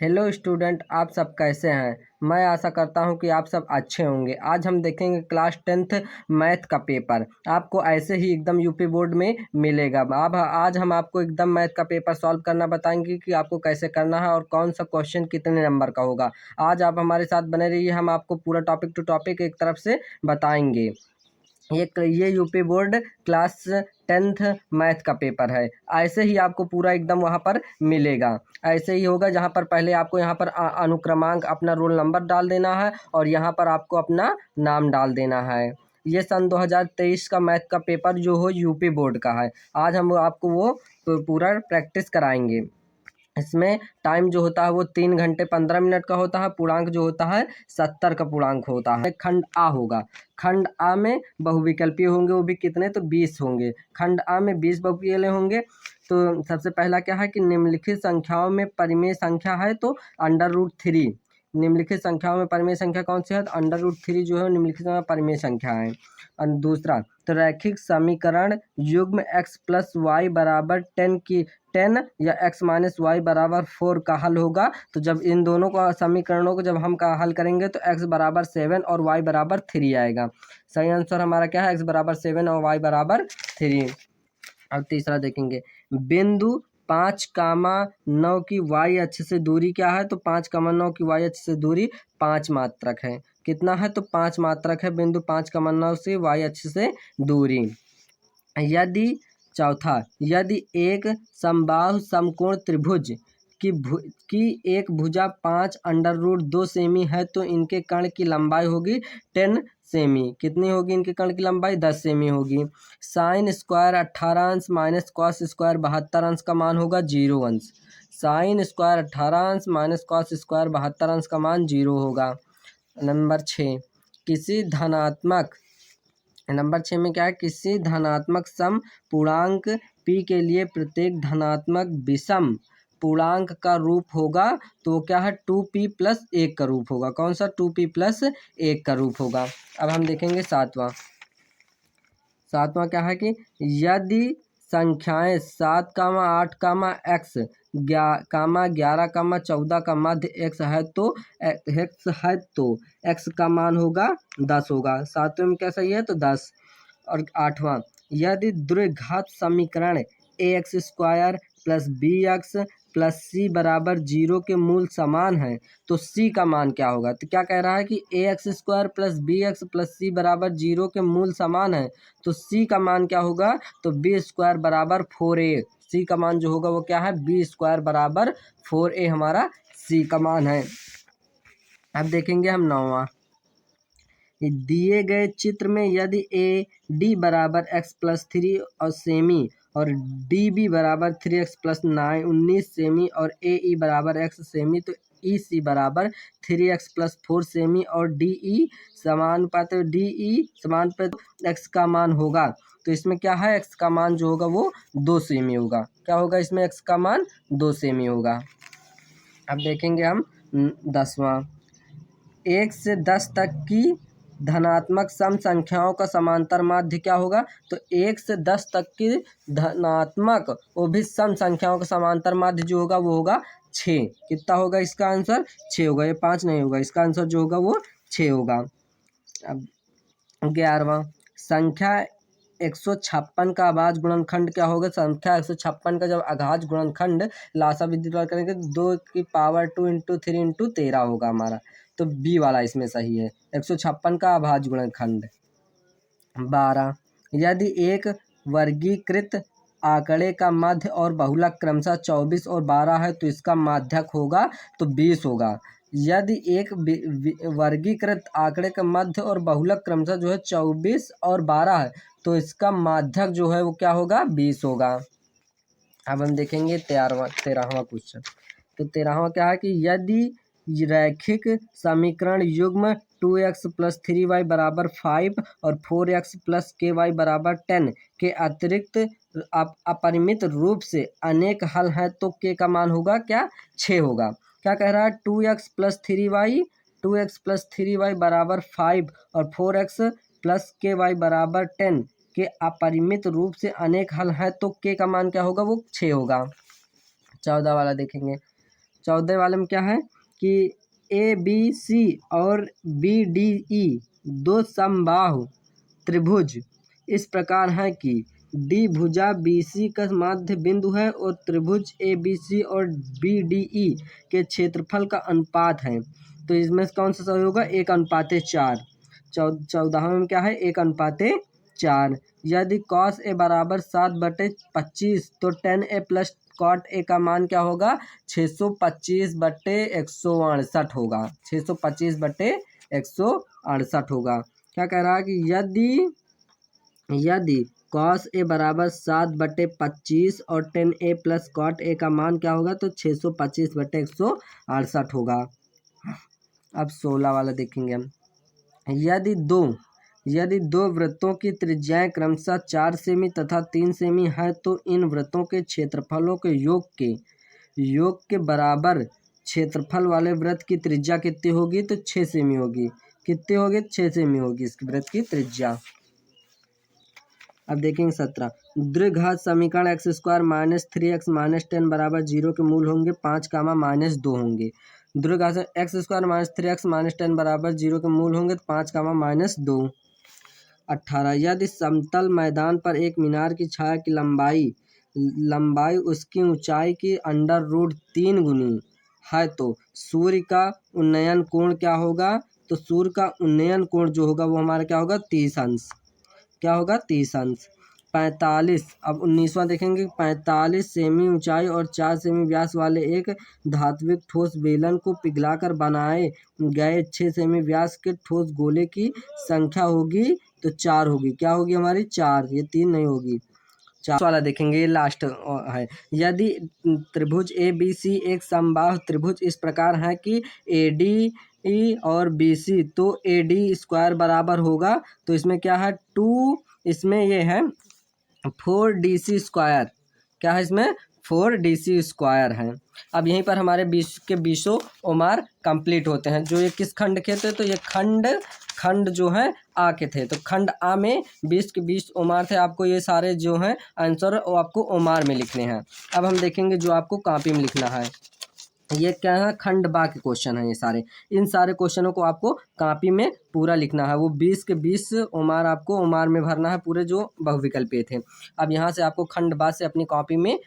Hello student, आप सब कैसे हैं। मैं आशा करता हूं कि आप सब अच्छे होंगे। आज हम देखेंगे क्लास 10th मैथ का पेपर। आपको ऐसे ही एकदम यूपी बोर्ड में मिलेगा। अब आज हम आपको एकदम मैथ का पेपर सॉल्व करना बताएंगे कि आपको कैसे करना है और कौन सा क्वेश्चन कितने नंबर का होगा। आज आप हमारे साथ बने रहिए, हम आपको पूरा टॉपिक टू टॉपिक एक तरफ से बताएंगे। ये UP board class 10th math का पेपर है। ऐसे ही आपको पूरा एकदम वहाँ पर मिलेगा। ऐसे ही होगा जहाँ पर पहले आपको यहाँ पर अनुक्रमांक अपना रोल नंबर डाल देना है और यहाँ पर आपको अपना नाम डाल देना है। ये सन 2023 का मैथ का पेपर जो हो यूपी बोर्ड का है। आज हम आपको वो पूरा प्रैक्टिस कराएंगे। इसमें टाइम जो होता है वो 3 घंटे 15 मिनट का होता है। पूर्णांक जो होता है 70 का पूर्णांक होता है। खंड आ होगा। खंड आ में बहुविकल्पीय होंगे, वो भी कितने, तो 20 होंगे। खंड आ में 20 बहुविकल्पीय होंगे। तो सबसे पहला क्या है कि निम्नलिखित संख्याओं में परिमेय संख्या है तो √3। निम्नलिखित संख्याओं में परिमेय संख्या कौन सी है, तो √3 जो है निम्नलिखित में परिमेय संख्या है। और दूसरा, तो रैखिक समीकरण युग्म x + y = 10 या x - y = 4 का हल होगा। तो जब इन दोनों का समीकरणों को जब हम का हल करेंगे तो x = 7 और y = 3 आएगा। सही आंसर हमारा क्या है, x = 7 और y = 3। अब तीसरा देखेंगे, बिंदु 5,9 की y अक्ष से दूरी क्या है, तो 5,9 की y अक्ष से दूरी 5 मात्रक है। कितना है, तो 5 मात्रक है बिंदु 5,9 से y अक्ष से दूरी। यदि चौथा, यदि एक समबाहु समकोण त्रिभुज की एक भुजा 5√2 सेमी है तो इनके कर्ण की लंबाई होगी 10 सेमी। कितनी होगी इनके कर्ण की लंबाई, 10 सेमी होगी। साइन स्क्वायर 18 अंश माइनस कॉस स्क्वायर 72 अंश का मान होगा 0 अंश। साइन स्क्वायर 18 अंश माइनस कॉस स्क्वायर 72 अंश का मान 0 होगा। नंबर 6, किसी धनात्मक नंबर 6 में क्या है, किसी धनात्मक सम पूर्णांक p के लिए प्रत्येक धनात्मक विषम पूर्णांक का रूप होगा तो क्या है, 2p + 1 का रूप होगा। कौन सा, 2p + 1 का रूप होगा। अब हम देखेंगे सातवां क्या है कि यदि संख्याएं 7, 8, x 11, 14 का मध्य x है तो x का मान होगा 10 होगा। सातवें में क्या सही है, तो 10। और आठवां, यदि द्विघात समीकरण ax² + bx + c = 0 के मूल समान है तो c का मान क्या होगा। तो क्या कह रहा है कि ax² + bx + c = 0 के मूल समान है तो c का मान क्या होगा, तो b² = 4a। c का मान जो होगा वो क्या है, b² = 4a हमारा c का मान है। अब देखेंगे हम 9वां, दिए गए चित्र में यदि AD = x + 3 और सेमी और DB = 3x + 19 सेमी और AE = x सेमी तो EC = 3x + 4 सेमी और DE समानुपात x का मान होगा। तो इसमें क्या है, x का मान जो होगा वो 2 सेमी होगा। क्या होगा इसमें, x का मान 2 सेमी होगा। अब देखेंगे हम 10वां, 1 से 10 तक की धनात्मक सम संख्याओं का समांतर माध्य क्या होगा, तो 1 से 10 तक की धनात्मक वो भी सम संख्याओं का समांतर माध्य जो होगा वो होगा 6। कितना होगा इसका आंसर, 6 होगा। ये 5 नहीं होगा, इसका आंसर जो होगा वो 6 होगा। अब 11वां, संख्या 156 का अभाज्य गुणनखंड क्या होगा। संख्या 156 का जब अभाज्य गुणनखंड लासा विधि द्वारा करेंगे तो 2 की पावर 2 × 3 × 13 होगा हमारा। तो बी वाला इसमें सही है, 156 का अभाज्य गुणनखंड। 12, यदि एक वर्गीकृत आंकड़े का मध्य और बहुलक क्रमशः 24 और 12 है तो इसका माध्यक होगा तो 20 होगा। यदि एक वर्गीकृत आंकड़े का मध्य और बहुलक क्रमशः जो है 24 और 12 है तो इसका माध्यक जो है वो क्या होगा, 20 होगा। अब हम देखेंगे 13वां क्वेश्चन। तो 13वां क्या है कि यदि रैखिक समीकरण युग्म 2x + 3y = 5 और 4x + ky = 10 के अतिरिक्त अपरिमित रूप से अनेक हल हैं तो k का मान होगा क्या, 6 होगा। क्या कह रहा है, 2x + 3y = 5 और 4x + ky = 10 के अपरिमित रूप से अनेक हल हैं तो k का मान क्या होगा, वो 6 होगा। 14 वाला देखेंगे, 14 वाले में क्या है कि ABC और BDE दो समबाहु त्रिभुज इस प्रकार है कि डी भुजा BC का माध्य बिंदु है और त्रिभुज ABC और BDE के क्षेत्रफल का अनुपात है। तो इसमें कौन सा सही होगा? 1:4। 14 में क्या है? 1:4। यदि cos A बराबर 7/25 तो tan A plus cot A का मान क्या होगा? 625/168 होगा। 625/168 होगा। क्या कह रहा है कि यदि cos A बराबर 7/25 और tan A plus cot A का मान क्या होगा? तो 625/168 होगा। अब 16 वाला देखेंगे हम। यदि दो वृत्तों की त्रिज्याएं क्रमशः 4 सेमी तथा 3 सेमी है तो इन वृत्तों के क्षेत्रफलों के योग के बराबर क्षेत्रफल वाले वृत्त की त्रिज्या कितनी होगी? तो 6 सेमी होगी। कितनी होगी? 6 सेमी होगी इसकी वृत्त की त्रिज्या। अब देखेंगे 17। द्विघात समीकरण x² - 3x - 10 बराबर 0 के मूल होंगे 5, -2 होंगे। द्विघात x² - 3x - 10 बराबर 0 के मूल होंगे 5, -2। 18। यदि समतल मैदान पर एक मीनार की छाया की लंबाई उसकी ऊंचाई की √3 गुनी है तो सूर्य का उन्नयन कोण क्या होगा? तो सूर्य का उन्नयन कोण जो होगा वो हमारा क्या होगा? 30 अंश। क्या होगा? 30 अंश। 45। अब 19वां देखेंगे। 45 सेमी ऊंचाई और 4 सेमी व्यास वाले एक धात्विक ठोस बेलन को पिघलाकर बनाए गए 6 सेमी व्यास के ठोस गोले की संख्या होगी तो 4 होगी। क्या होगी हमारी? 4। ये 3 नहीं होगी। 4 वाला देखेंगे, ये लास्ट है। यदि त्रिभुज ABC एक समबाहु त्रिभुज इस प्रकार है कि AD और BC तो AD² बराबर होगा तो इसमें क्या है? 2 इसमें ये है 4DC²। क्या है इसमें? 4DC² है। अब यहीं पर हमारे 20 के 20 ओमार कंप्लीट होते हैं। जो ये किस खंड के थे? तो ये खंड जो है आ के थे। तो खंड आ में 20 के 20 ओमार थे। आपको ये सारे जो हैं आंसर वो आपको ओमार में लिखने हैं। अब हम देखेंगे जो आपको कॉपी में लिखना है। ये क्या है? खंड बा के क्वेश्चन हैं ये सारे। इन सारे क्वेश्चनों को आपको कॉपी में पूरा लिखना है। वो 20 के 20 ओमार आपको ओमार में भरना है पूरे जो बहुविकल्पीय थे। अब यहाँ से आपको खंड बा से अपनी कॉपी में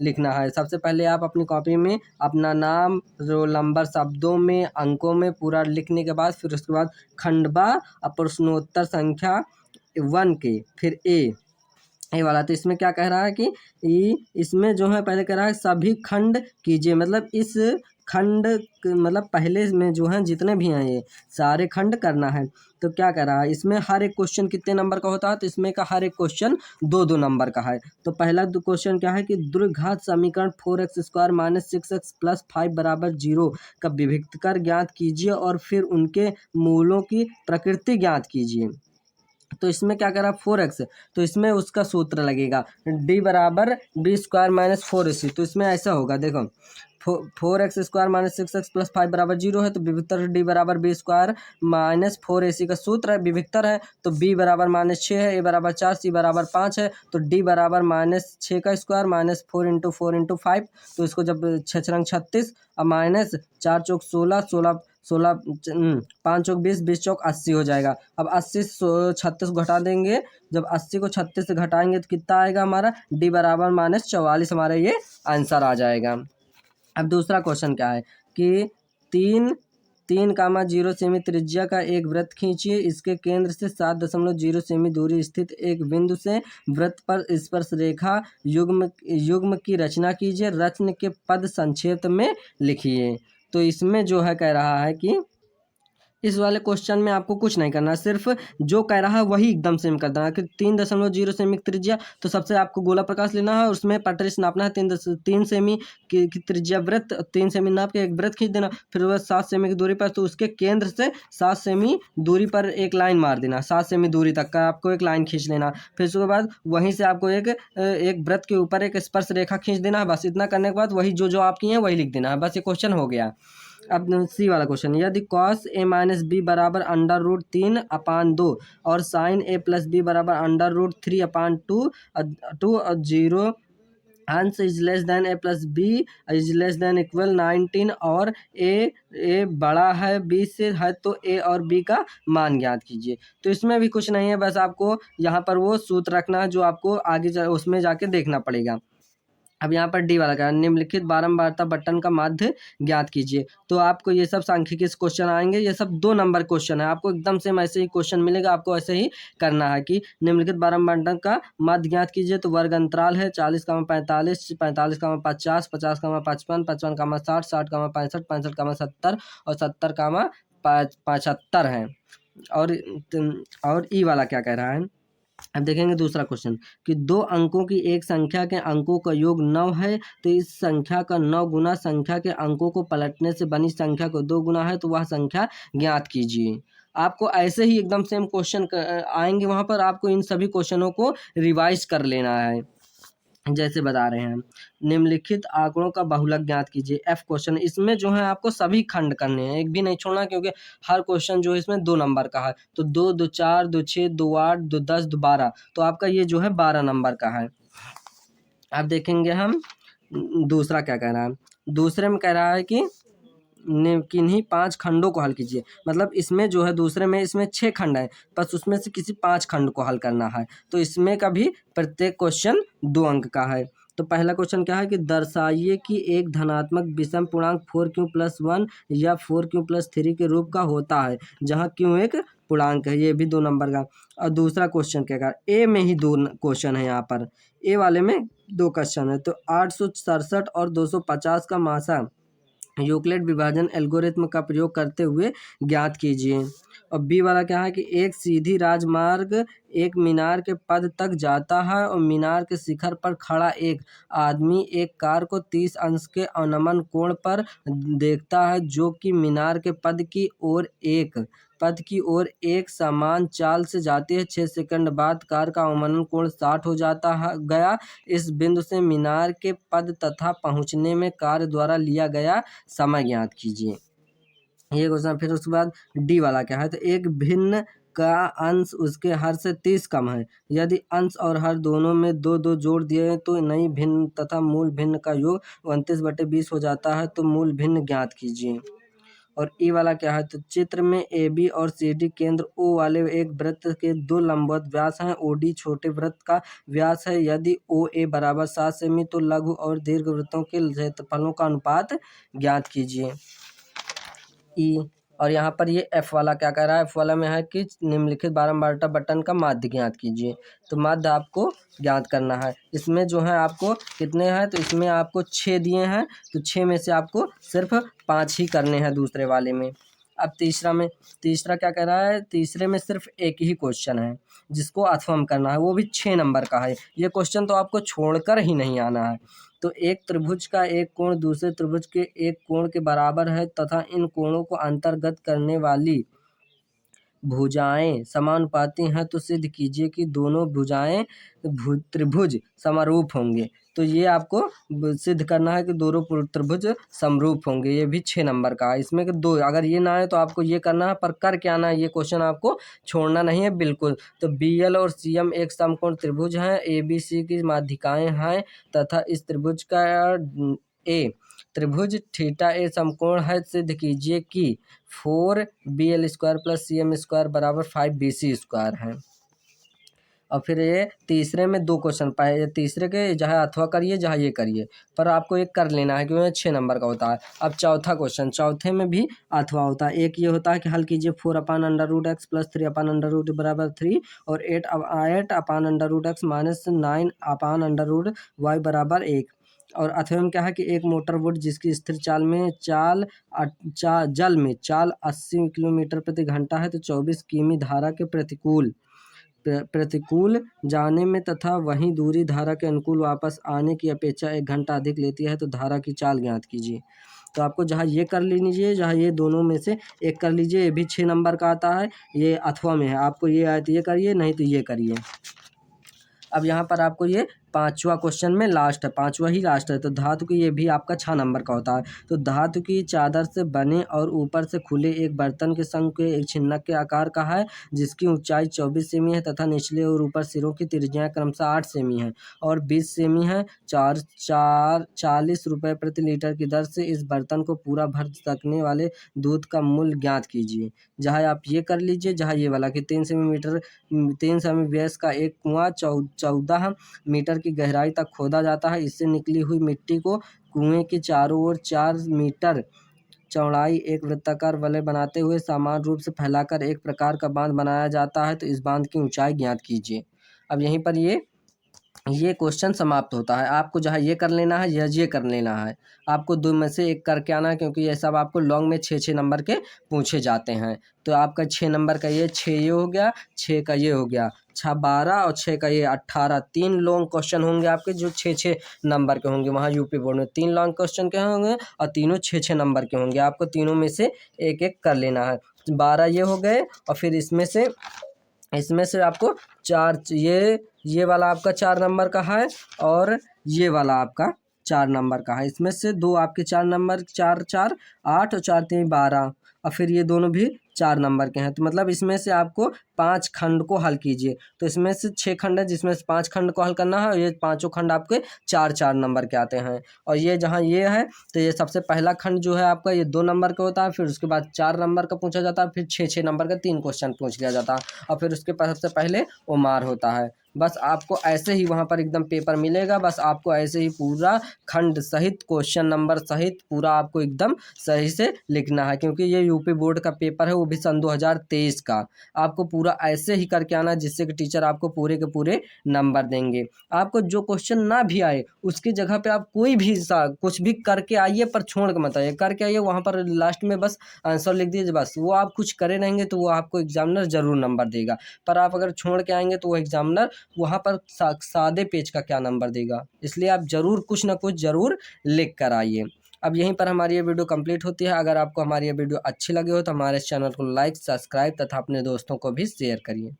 लिखना है। सबसे पहले आप अपनी कॉपी में अपना नाम, रोल नंबर शब्दों में, अंकों में पूरा लिखने के बाद फिर उसके बाद खंड बा और प्रश्नोत्तर संख्या 1 के फिर ए वाला। तो इसमें क्या कह रहा है कि इसमें जो है पहले कह रहा है सभी खंड कीजिए। मतलब इस खंड मतलब पहले में जो है जितने भी हैं ये सारे खंड करना है। तो क्या कह रहा है? इसमें हर एक क्वेश्चन कितने नंबर का होता है? तो इसमें का हर एक क्वेश्चन 2-2 नंबर का है। तो पहला क्वेश्चन क्या है कि द्विघात समीकरण 4x² - 6x + 5 बराबर 0 का विभक्तिकर ज्ञात कीजिए और फिर उनके मूलों की प्रकृति ज्ञात कीजिए। तो इसमें क्या करा? 4x। तो इसमें उसका सूत्र लगेगा d बराबर b² - 4ac। तो इसमें ऐसा होगा, देखो 4x² - 6x + 5 बराबर 0 है तो विभक्तर d बराबर b² - 4ac का सूत्र है। विभक्तर है तो b बराबर -6 है, a बराबर 4, c बराबर 5 है। तो d बराबर -6 का स्क्वायर -4 × 4 × 5। तो इसको जब 6 × 36 और -4 × 16 16 16 5 × 20 20 × 80 हो जाएगा। अब 80 से 36 को घटा देंगे। जब 80 को 36 से घटाएंगे तो कितना आएगा हमारा? d बराबर -44 हमारा ये आंसर आ जाएगा। अब दूसरा क्वेश्चन क्या है कि 3,0 सेमी त्रिज्या का एक वृत्त खींचिए। इसके केंद्र से 7.0 सेमी दूरी स्थित एक बिंदु से वृत्त पर स्पर्श रेखा युग्म की रचना कीजिए। रचना के पद संक्षेप में लिखिए। तो इसमें जो है कह रहा है कि इस वाले क्वेश्चन में आपको कुछ नहीं करना, सिर्फ जो कह रहा है वही एकदम सेम कर देना कि 3.0 सेमी त्रिज्या। तो सबसे आपको गोला प्रकाश लेना है, उसमें पटरिस नापना है 3 सेमी की त्रिज्या वृत्त, 3 सेमी नाप के एक वृत्त खींच देना। फिर वह 7 सेमी की दूरी पर, तो उसके केंद्र से 7 सेमी दूरी पर एक लाइन मार देना। 7 सेमी दूरी तक का आपको एक लाइन खींच लेना। फिर उसके बाद वहीं से आपको एक वृत्त के ऊपर एक स्पर्श रेखा खींच देना है। बस इतना करने के बाद वही जो आप किए हैं वही लिख देना है। बस ये क्वेश्चन हो गया। अब सी वाला क्वेश्चन, यदि cos A - b बराबर √3/2 और sin A + b बराबर √3/2 और 0 hence is less than A plus B is less than equal 19 और ए बड़ा है बी से है तो ए और बी का मान ज्ञात कीजिए। तो इसमें भी कुछ नहीं है, बस आपको यहाँ पर वो सूत्र रखना है जो आपको आगे उसमें जाके देखना पड़ेगा। अब यहाँ पर डी वाला क्या है, निम्नलिखित बारंबारता बटन का माध्य ज्ञात कीजिए। तो आपको ये सब सांख्यिकी से क्वेश्चन आएंगे, ये सब 2 नंबर क्वेश्चन है, आपको एकदम से ऐसे ही क्वेश्चन मिलेगा, आपको ऐसे ही करना है कि निम्नलिखित बारंबारता का माध्य ज्ञात कीजिए। तो वर्ग अंतराल है 40,45, 45,50, 50,55, 55,60, 60,65, 65,70 और 70,75 है। और ई वाला क्या कह रहा है, अब देखेंगे दूसरा क्वेश्चन कि 2 अंकों की एक संख्या के अंकों का योग 9 है, तो इस संख्या का 9 गुना संख्या के अंकों को पलटने से बनी संख्या को 2 गुना है, तो वह संख्या ज्ञात कीजिए। आपको ऐसे ही एकदम सेम क्वेश्चन आएंगे, वहाँ पर आपको इन सभी क्वेश्चनों को रिवाइज कर लेना है। जैसे बता रहे हैं, निम्नलिखित आंकड़ों का बहुलक ज्ञात कीजिए। एफ क्वेश्चन, इसमें जो है आपको सभी खंड करने हैं, एक भी नहीं छोड़ना, क्योंकि हर क्वेश्चन जो है इसमें 2 नंबर का है। तो 2, 2, 4, 2, 6, 2, 8, 2, 10, 2, 12, तो आपका ये जो है 12 नंबर का है। अब देखेंगे हम दूसरा क्या कह रहा है। दूसरे में कह रहा है कि किन्हीं 5 खंडों को हल कीजिए। मतलब इसमें जो है दूसरे में इसमें 6 खंड है, बस उसमें से किसी 5 खंड को हल करना है। तो इसमें का भी प्रत्येक क्वेश्चन 2 अंक का है। तो पहला क्वेश्चन क्या है कि दर्शाइए कि एक धनात्मक विषम पूर्णांक 4q+1 या 4q+3 के रूप का होता है, जहाँ q एक पूर्णांक है, ये भी 2 नंबर का। और दूसरा क्वेश्चन क्या कहा, ए में ही 2 क्वेश्चन है, यहाँ पर ए वाले में 2 क्वेश्चन है। तो 867 और 250 का मासा यूक्लिड विभाजन एल्गोरिथम का प्रयोग करते हुए ज्ञात कीजिए। और बी वाला क्या है कि एक सीधी राजमार्ग एक मीनार के पद तक जाता है और मीनार के शिखर पर खड़ा एक आदमी एक कार को 30 अंश के अवनमन कोण पर देखता है, जो कि मीनार के पद की ओर एक समान चाल से जाती है। 6 सेकंड बाद कार का अवनमन कोण 60 हो जाता है गया। इस बिंदु से मीनार के पद तथा पहुंचने में कार द्वारा लिया गया समय ज्ञात कीजिए। ये क्वेश्चन। फिर उसके बाद डी वाला क्या है, तो एक भिन्न का अंश उसके हर से 30 कम है, यदि अंश और हर दोनों में 2-2 जोड़ दिए तो नई भिन्न तथा मूल भिन्न का योग 29/20 हो जाता है, तो मूल भिन्न ज्ञात कीजिए। और ई वाला क्या है, तो चित्र में ए बी और सी डी केंद्र ओ वाले एक वृत्त के 2 लंबवत व्यास हैं, ओ डी छोटे वृत्त का व्यास है। यदि ओ ए बराबर 7 सेमी, तो लघु और दीर्घ वृत्तों के क्षेत्रफलों का अनुपात ज्ञात कीजिए। ई और यहाँ पर ये एफ वाला क्या कह रहा है, एफ वाला में है कि निम्नलिखित बारंबारता बटन का माध्य ज्ञात कीजिए। तो माध्य आपको ज्ञात करना है। इसमें जो है आपको कितने हैं, तो इसमें आपको 6 दिए हैं, तो 6 में से आपको सिर्फ 5 ही करने हैं दूसरे वाले में। अब तीसरा क्या कह रहा है, तीसरे में सिर्फ एक ही क्वेश्चन है जिसको अथवम करना है, वो भी 6 नंबर का है। ये क्वेश्चन तो आपको छोड़कर ही नहीं आना है। तो एक त्रिभुज का एक कोण दूसरे त्रिभुज के एक कोण के बराबर है तथा इन कोणों को अंतर्गत करने वाली भुजाएं समानुपाती हैं, तो सिद्ध कीजिए कि दोनों भुजाएं त्रिभुज समरूप होंगे। तो ये आपको सिद्ध करना है कि दोनों त्रिभुज समरूप होंगे। ये भी 6 नंबर का है। इसमें कि 2 अगर ये ना है तो आपको ये करना है, पर कर क्या ना है, ये क्वेश्चन आपको छोड़ना नहीं है बिल्कुल। तो BL और CM एक समकोण त्रिभुज हैं, ABC की माध्यिकाएं हैं तथा इस त्रिभुज का ए त्रिभुज थीटा ए समकोण है। सिद्ध कीजिए कि 4BL² + CM² बराबर 5BC² है। और फिर ये तीसरे में 2 क्वेश्चन पाए, ये तीसरे के जहाँ अथवा करिए जहाँ ये करिए, पर आपको एक कर लेना है क्योंकि 6 नंबर का होता है। अब चौथा क्वेश्चन, चौथे में भी अथवा होता है। एक ये होता है कि हल कीजिए 4/√x + 3/√y बराबर 3 और 8/√x - 9/√y बराबर 1। और अथवा में क्या है कि एक मोटर बोट जिसकी स्थिर जल में चाल 80 किलोमीटर प्रति घंटा है, तो 24 किमी धारा के प्रतिकूल जाने में तथा वहीं दूरी धारा के अनुकूल वापस आने की अपेक्षा 1 घंटा अधिक लेती है, तो धारा की चाल ज्ञात कीजिए। तो आपको जहाँ ये कर लीजिए, जहाँ ये दोनों में से एक कर लीजिए, ये भी 6 नंबर का आता है, ये अथवा में है। आपको ये आए तो ये करिए, नहीं तो ये करिए। अब यहाँ पर आपको ये 5वां क्वेश्चन में लास्ट है, 5वां ही लास्ट है। तो धातु की ये भी आपका 6 नंबर का होता है। तो धातु की चादर से बने और ऊपर से खुले एक बर्तन के संग के एक छिन्नक के आकार का है, जिसकी ऊंचाई 24 सेमी है तथा निचले और ऊपर सिरों की त्रिज्याएं क्रमशः 8 सेमी है और 20 सेमी है। 40 रुपये प्रति लीटर की दर से इस बर्तन को पूरा भर सकने वाले दूध का मूल्य ज्ञात कीजिए। जहाँ आप ये कर लीजिए, जहाँ ये वाला कि 3 सेमी व्यास का एक कुआं 14 मीटर की गहराई तक खोदा जाता है। इससे निकली हुई मिट्टी को कुएं के चारों ओर 4 मीटर चौड़ाई एक वृत्ताकार वलय बनाते हुए समान रूप से फैलाकर एक प्रकार का बांध बनाया जाता है। तो इस बांध की ऊंचाई ज्ञात कीजिए। अब यहीं पर ये क्वेश्चन समाप्त होता है। आपको जहाँ ये कर लेना है, ये कर लेना है। आपको 2 में से एक करके आना है, क्योंकि ये सब आपको लॉन्ग में 6 नंबर के पूछे जाते हैं। तो आपका 6 नंबर का ये 6 ये हो गया, 6 का ये हो गया, 6 12 और 6 का ये 18। 3 लॉन्ग क्वेश्चन होंगे आपके जो 6 नंबर के होंगे। वहाँ यूपी बोर्ड में 3 लॉन्ग क्वेश्चन के होंगे और तीनों 6 नंबर के होंगे। आपको तीनों में से एक एक कर लेना है। 12 ये हो गए और फिर इसमें से आपको 4 ये वाला आपका 4 नंबर का है और ये वाला आपका 4 नंबर का है। इसमें से 2 आपके 4 नंबर, 4 4 8 और 4 3 12 और फिर ये दोनों भी 4 नंबर के हैं। तो मतलब इसमें से आपको 5 खंड को हल कीजिए। तो इसमें से 6 खंड है, जिसमें से 5 खंड को हल करना है और ये पाँचों खंड आपके 4 नंबर के आते हैं। और ये जहाँ ये है तो ये सबसे पहला खंड जो है आपका ये 2 नंबर का होता है, फिर उसके बाद 4 नंबर का पूछा जाता है, फिर 6 नंबर का 3 क्वेश्चन पूछ लिया जाता है और फिर उसके पास सबसे पहले ओमार होता है। बस आपको ऐसे ही वहाँ पर एकदम पेपर मिलेगा। बस आपको ऐसे ही पूरा खंड सहित क्वेश्चन नंबर सहित पूरा आपको एकदम सही से लिखना है, क्योंकि ये यूपी बोर्ड का पेपर है, वो भी सन 2023 का। आपको पूरा ऐसे ही करके आना है, जिससे कि टीचर आपको पूरे के पूरे नंबर देंगे। आपको जो क्वेश्चन ना भी आए उसकी जगह पे आप कोई भी कुछ भी करके आइए, पर छोड़ के मत आइए, करके आइए। वहाँ पर लास्ट में बस आंसर लिख दीजिए, बस वो आप कुछ करे रहेंगे तो वो आपको एग्जामिनर ज़रूर नंबर देगा। पर आप अगर छोड़ के आएंगे तो वो एग्जामिनर वहाँ पर सादे पेज का क्या नंबर देगा। इसलिए आप ज़रूर कुछ ना कुछ ज़रूर लिख कर आइए। अब यहीं पर हमारी ये वीडियो कंप्लीट होती है। अगर आपको हमारी ये वीडियो अच्छी लगी हो तो हमारे चैनल को लाइक, सब्सक्राइब तथा अपने दोस्तों को भी शेयर करिए।